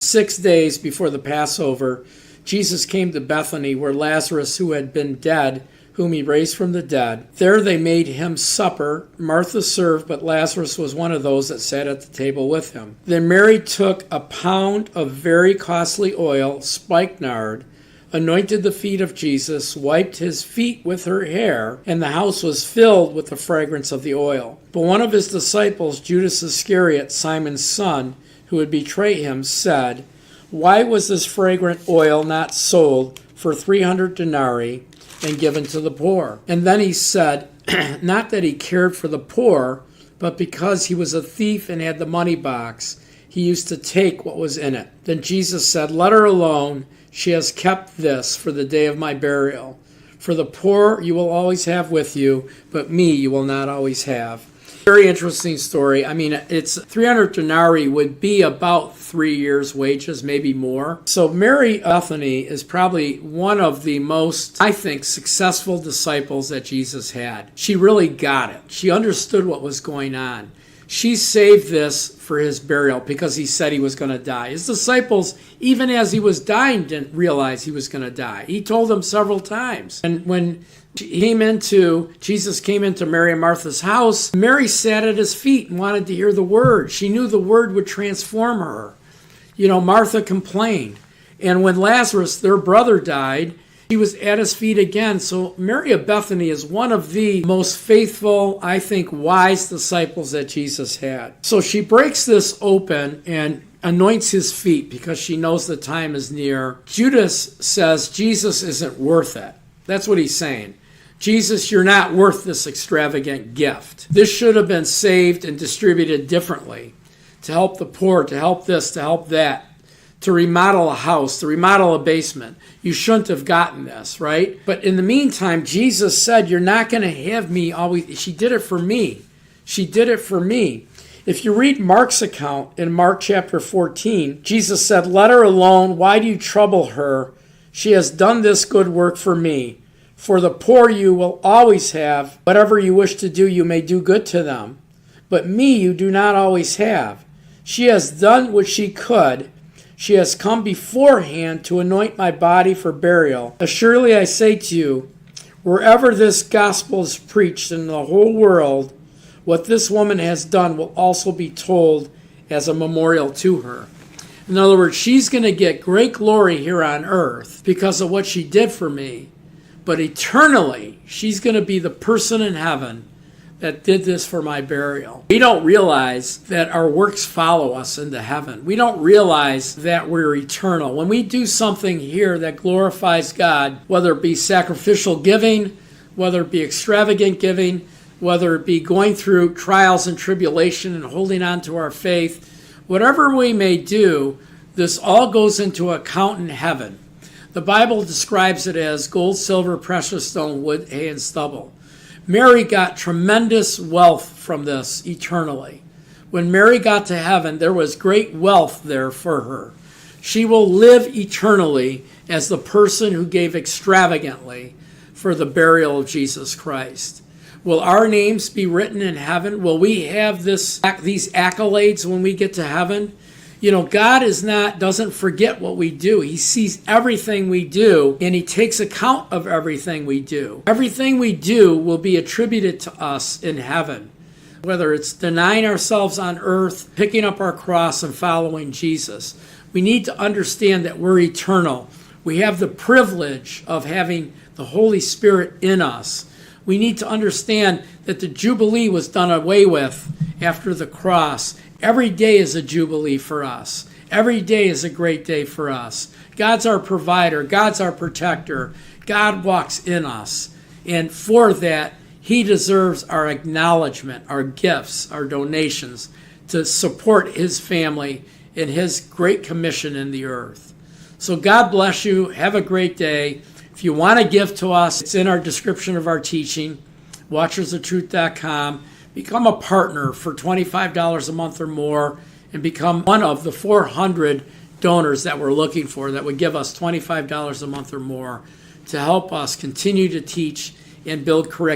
6 days before the Passover, Jesus came to Bethany, where Lazarus, who had been dead, whom he raised from the dead. There they made him supper. Martha served, but Lazarus was one of those that sat at the table with him. Then Mary took a pound of very costly oil, spikenard, anointed the feet of Jesus, wiped his feet with her hair, and the house was filled with the fragrance of the oil. But one of his disciples, Judas Iscariot, Simon's son, who would betray him, said, "Why was this fragrant oil not sold for 300 denarii and given to the poor?" And then he said, not that he cared for the poor, but because he was a thief and had the money box, he used to take what was in it. Then Jesus said, "Let her alone. She has kept this for the day of my burial. For the poor you will always have with you, but me you will not always have." Very interesting story. I mean, it's 300 denarii would be about 3 years' wages, maybe more. So Mary Bethany is probably one of the most, I think, successful disciples that Jesus had. She really got it. She understood what was going on. She saved this for his burial because he said he was going to die. His disciples, even as he was dying, didn't realize he was going to die. He told them several times. And when Jesus came into Mary and Martha's house, Mary sat at his feet and wanted to hear the word. She knew the word would transform her. Martha complained. And when Lazarus, their brother, died, he was at his feet again. So Mary of Bethany is one of the most faithful, I think, wise disciples that Jesus had. So she breaks this open and anoints his feet because she knows the time is near. Judas says Jesus isn't worth it. That's what he's saying. Jesus, you're not worth this extravagant gift. This should have been saved and distributed differently to help the poor, to help this, to help that, to remodel a house, to remodel a basement. You shouldn't have gotten this, right? But in the meantime, Jesus said, you're not going to have me always. She did it for me. She did it for me. If you read Mark's account in Mark chapter 14, Jesus said, "Let her alone. Why do you trouble her? She has done this good work for me. For the poor you will always have. Whatever you wish to do, you may do good to them. But me you do not always have. She has done what she could. She has come beforehand to anoint my body for burial. Assuredly I say to you, wherever this gospel is preached in the whole world, what this woman has done will also be told as a memorial to her." In other words, she's going to get great glory here on earth because of what she did for me. But eternally, she's going to be the person in heaven that did this for my burial. We don't realize that our works follow us into heaven. We don't realize that we're eternal. When we do something here that glorifies God, whether it be sacrificial giving, whether it be extravagant giving, whether it be going through trials and tribulation and holding on to our faith, whatever we may do, this all goes into account in heaven. The Bible describes it as gold, silver, precious stone, wood, hay, and stubble. Mary got tremendous wealth from this eternally. When Mary got to heaven, there was great wealth there for her. She will live eternally as the person who gave extravagantly for the burial of Jesus Christ. Will our names be written in heaven? Will we have these accolades when we get to heaven? God doesn't forget what we do. He sees everything we do, and he takes account of everything we do. Everything we do will be attributed to us in heaven, whether it's denying ourselves on earth, picking up our cross, and following Jesus. We need to understand that we're eternal. We have the privilege of having the Holy Spirit in us. We need to understand that the Jubilee was done away with after the cross. Every day is a Jubilee for us. Every day is a great day for us. God's our provider. God's our protector. God walks in us. And for that, he deserves our acknowledgement, our gifts, our donations to support his family in his great commission in the earth. So God bless you. Have a great day. If you want to give to us, it's in our description of our teaching, watchersoftruth.com. Become a partner for $25 a month or more and become one of the 400 donors that we're looking for that would give us $25 a month or more to help us continue to teach and build curriculum.